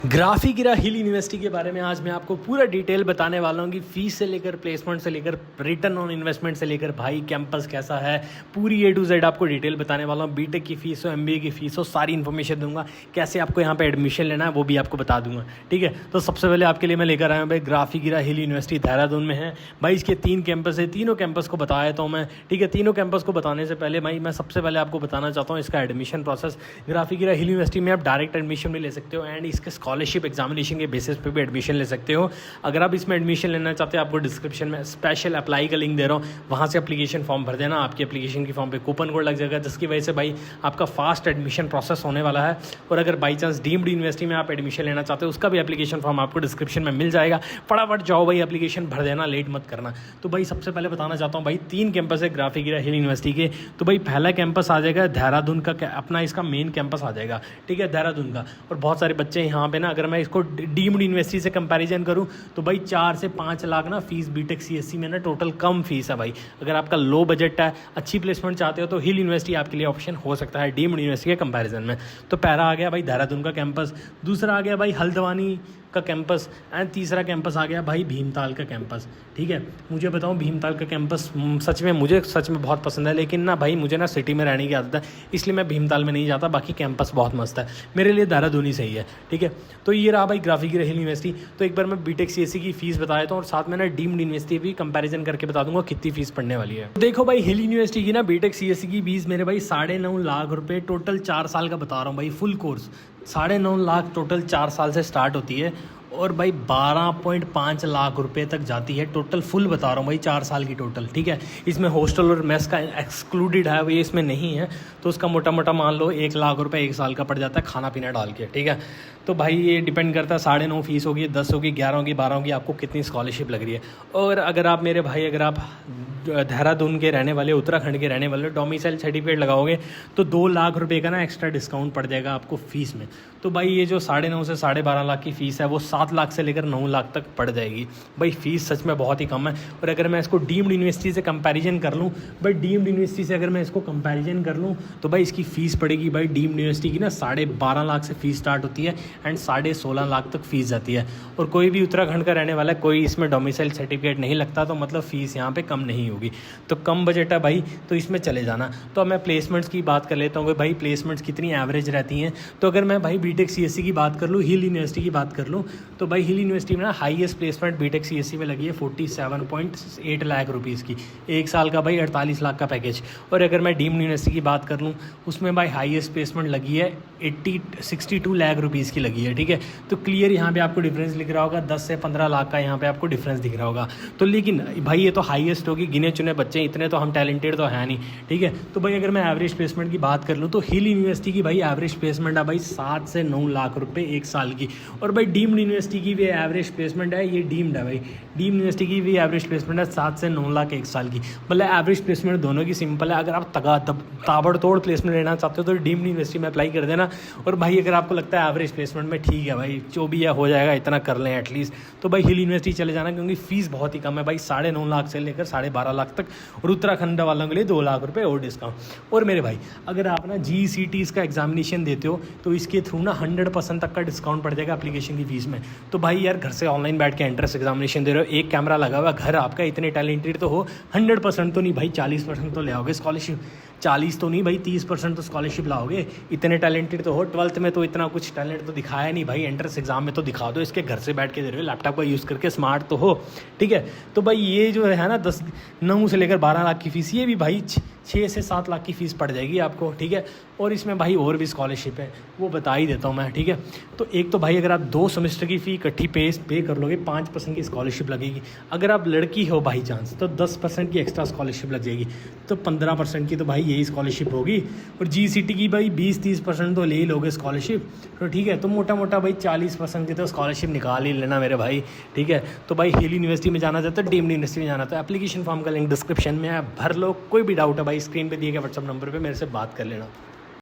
ग्राफिगिरा हिल university के बारे में आज मैं आपको पूरा डिटेल बताने वाला हूँ कि फ़ीस से लेकर प्लेसमेंट से लेकर रिटर्न ऑन इन्वेस्टमेंट से लेकर भाई कैंपस कैसा है, पूरी A to Z आपको डिटेल बताने वाला हूँ। बीटेक की फ़ीस हो, MBA की फ़ीस हो, सारी इन्फॉर्मेशन दूंगा। कैसे आपको यहाँ पे एडमिशन लेना है वो भी आपको बता दूंगा, ठीक है। तो सबसे पहले आपके लिए मैं लेकर आया हूँ भाई ग्राफिगिरा हिल यूनिवर्सिटी देहरादून में है भाई। इसके 3 कैंपस है, तीनों कैंपस को बता देता हूँ मैं, ठीक है। तीनों कैंपस को बताने से पहले भाई मैं सबसे पहले आपको बताना चाहता हूँ इसका एडमिशन प्रोसेस। ग्राफिगिरा हिल यूनिवर्सिटी में आप डायरेक्ट एडमिशन भी ले सकते हो एंड इसके स्कॉलरशिप एग्जामिनेशन के बेसिस पे भी एडमिशन ले सकते हो। अगर आप इसमें एडमिशन लेना चाहते हो, आपको डिस्क्रिप्शन में स्पेशल अप्लाई का लिंक दे रहा हूँ, वहाँ से एप्लीकेशन फॉर्म भर देना। आपकी एप्लीकेशन की फॉर्म पे कूपन कोड लग जाएगा, जिसकी वजह से भाई आपका फास्ट एडमिशन प्रोसेस होने वाला है। और अगर बाई चांस डीम्ड यूनिवर्सिटी में आप एडमिशन लेना चाहते हो, उसका भी एप्लीकेशन फॉर्म आपको डिस्क्रिप्शन में मिल जाएगा। फटाफट जाओ भाई, एप्लीकेशन भर देना, लेट मत करना। तो भाई सबसे पहले बताना चाहता हूँ भाई 3 कैंपस है ग्राफिगिरा हिल यूनिवर्सिटी के। तो भाई पहला कैंपस आ जाएगा देहरादून का, अपना इसका मेन कैंपस आ जाएगा, ठीक है, देहरादून का। और बहुत सारे बच्चे यहाँ पे ना, अगर मैं इसको डीम्ड यूनिवर्सिटी से कंपैरिजन करूं तो भाई 4 से 5 लाख ना फीस बीटेक CSC में ना टोटल कम फीस है भाई। अगर आपका लो बजट है, अच्छी प्लेसमेंट चाहते हो तो हिल यूनिवर्सिटी आपके लिए ऑप्शन हो सकता है डीम्ड यूनिवर्सिटी के कंपैरिजन में। तो पहला आ गया भाई देहरादून का कैंपस, दूसरा आ गया भाई हल्द्वानी का कैंपस एंड तीसरा कैंपस आ गया भाई भीमताल का कैंपस, ठीक है। मुझे बताऊं भीमताल का कैंपस मुझे सच में बहुत पसंद है, लेकिन ना भाई मुझे ना सिटी में रहने की आदत है, इसलिए मैं भीमताल में नहीं जाता। बाकी कैंपस बहुत मस्त है, मेरे लिए देहरादून ही सही है, ठीक है। तो ये रहा भाई ग्राफिगिरा हिल यूनिवर्सिटी। तो एक बार मैं बीटेक CSC की फीस बता देता हूँ और साथ में ना डीम्ड यूनिवर्सिटी भी कंपैरिजन करके बता दूंगा कितनी फीस पड़ने वाली है। देखो भाई हिल यूनिवर्सिटी की ना बीटेक CSC की फीस मेरे भाई 9.5 लाख रुपये टोटल 4 साल का बता रहा हूँ भाई। फुल कोर्स 9.5 लाख टोटल 4 साल से स्टार्ट होती है और भाई 12.5 लाख रुपए तक जाती है टोटल। फुल बता रहा हूँ भाई 4 साल की टोटल, ठीक है। इसमें हॉस्टल और मेस का एक्सक्लूडेड है, ये इसमें नहीं है। तो उसका मोटा मोटा मान लो 1 लाख रुपए 1 साल का पड़ जाता है खाना पीना डाल के, ठीक है। तो भाई ये डिपेंड करता है 9.5 फीस होगी, 10 होगी, 11 होगी, 12 होगी, आपको कितनी स्कॉलरशिप लग रही है। और अगर आप मेरे भाई, अगर आप देहरादून के रहने वाले, उत्तराखंड के रहने वाले, डोमिसाइल सर्टिफिकेट लगाओगे तो 2 लाख रुपए का ना एक्स्ट्रा डिस्काउंट पड़ जाएगा आपको फीस में। तो भाई ये जो 9.5 से 12.5 लाख की फ़ीस है वो 7 लाख से लेकर 9 लाख तक पड़ जाएगी भाई। फ़ीस सच में बहुत ही कम है। और अगर मैं इसको डीम्ड यूनिवर्सिटी से कंपैरिजन कर लूँ भाई, डीम्ड यूनिवर्सिटी से अगर मैं इसको कंपैरिजन कर लूँ तो भाई इसकी फ़ीस पड़ेगी भाई डीम्ड यूनिवर्सिटी की ना 12.5 लाख से फ़ीस स्टार्ट होती है एंड 16.5 लाख तक फ़ीस जाती है। और कोई भी उत्तराखंड का रहने वाला है, कोई इसमें डोमिसाइल सर्टिफिकेट नहीं लगता, तो मतलब फ़ीस यहाँ पे कम नहीं होगी। तो कम बजट है भाई, तो इसमें चले जाना। तो अब मैं प्लेसमेंट्स की बात कर लेता हूँ कि भाई प्लेसमेंट्स कितनी एवरेज रहती हैं। तो अगर मैं भाई बीटेक CSC की बात कर लूँ, हिल यूनिवर्सिटी की बात कर लूँ, तो भाई हिल यूनिवर्सिटी में ना हाईएस्ट प्लेसमेंट बीटेक CSC में लगी है 47.8 लाख रुपीज़ की, 1 साल का भाई 48 लाख का पैकेज। और अगर मैं डीम्ड यूनिवर्सिटी की बात कर लूँ, उसमें भाई हाईएस्ट प्लेसमेंट लगी है 62 लाख रुपीज़ की लगी है, ठीक है। तो क्लियर यहाँ पे आपको डिफरेंस दिख रहा होगा, 10 से 15 लाख का यहाँ पे आपको डिफरेंस दिख रहा होगा। तो लेकिन भाई ये तो हाईएस्ट होगी, गिने चुने बच्चे, इतने तो हम टैलेंटेड तो है नहीं, ठीक है। तो भाई अगर मैं एवरेज प्लेसमेंट की बात कर लूँ तो हिल यूनिवर्सिटी की भाई एवरेज प्लेसमेंट है भाई 7 से 9 लाख रुपए 1 साल की। और भाई डीम्ड यूनिवर्सिटी की भी एवरेज प्लेसमेंट है, ये डीम्ड है भाई, डीम्ड यूनिवर्सिटी की भी एवरेज प्लेसमेंट है 7 से 9 लाख 1 साल की। मतलब एवरेज प्लेसमेंट दोनों की सिंपल है। अगर आप ताबड़तोड़ प्लेसमेंट लेना चाहते हो तो डीम्ड यूनिवर्सिटी में अप्लाई कर देना। और भाई अगर आपको लगता है एवरेज प्लेसमेंट में ठीक है भाई, जो भी है हो जाएगा, इतना कर लें एटलीस्ट, तो भाई हिल यूनिवर्सिटी चले जाना, क्योंकि फीस बहुत ही कम है भाई, 9.5 लाख से लेकर 12.5 लाख तक। और उत्तराखंड वालों के लिए 2 लाख रुपए और डिस्काउंट। और मेरे भाई अगर आप ना GCT का एग्जामिनेशन देते हो तो इसके थ्रू ना 100% तक का डिस्काउंट पड़ जाएगा एप्लीकेशन की फीस में। तो भाई यार घर से ऑनलाइन बैठ के एंट्रेंस एग्जामिनेशन दे रहे हो, एक कैमरा लगा हुआ, घर आपका, इतने टैलेंटेड तो हो, 100% तो नहीं भाई 40% तो ले आओगे स्कॉलरशिप। 40 तो नहीं भाई 30% तो स्कॉलरशिप लाओगे, इतने टैलेंटेड तो हो। 12th में तो इतना कुछ टैलेंट तो दिखाया नहीं भाई, एंट्रेंस एग्जाम में तो दिखा दो, इसके घर से बैठ के दे रहे हो, लैपटॉप का यूज़ करके, स्मार्ट तो हो, ठीक है। तो भाई ये जो है ना 9 से लेकर 12 लाख की फ़ीस, ये भी भाई 6 से 7 लाख की फ़ीस पड़ जाएगी आपको, ठीक है। और इसमें भाई और भी स्कॉलरशिप है, वो बता ही देता हूँ मैं, ठीक है। तो एक तो भाई अगर आप 2 सेमेस्टर की फ़ी इकट्ठी पे कर लोगे, 5% की स्कॉलरशिप लगेगी। अगर आप लड़की हो बाई चांस तो 10% की एक्स्ट्रा स्कॉलरशिप लग जाएगी, तो 15% की तो भाई यही स्कॉलरशिप होगी। और GCT की भाई 20-30% तो ले ही लोगे स्कॉलरशिप, तो ठीक है। तो मोटा मोटा भाई 40% की तो स्कॉलरशिप निकाल ही लेना मेरे भाई, ठीक है। तो भाई हिल यूनिवर्सिटी में जाना चाहता है, डीम्ड यूनिवर्सिटी में जाना था, एप्लीकेशन फॉर्म का लिंक डिस्क्रिप्शन में है, भर लो। कोई भी डाउट है भाई स्क्रीन पे दिए गए व्हाट्सअप नंबर पे मेरे से बात कर लेना।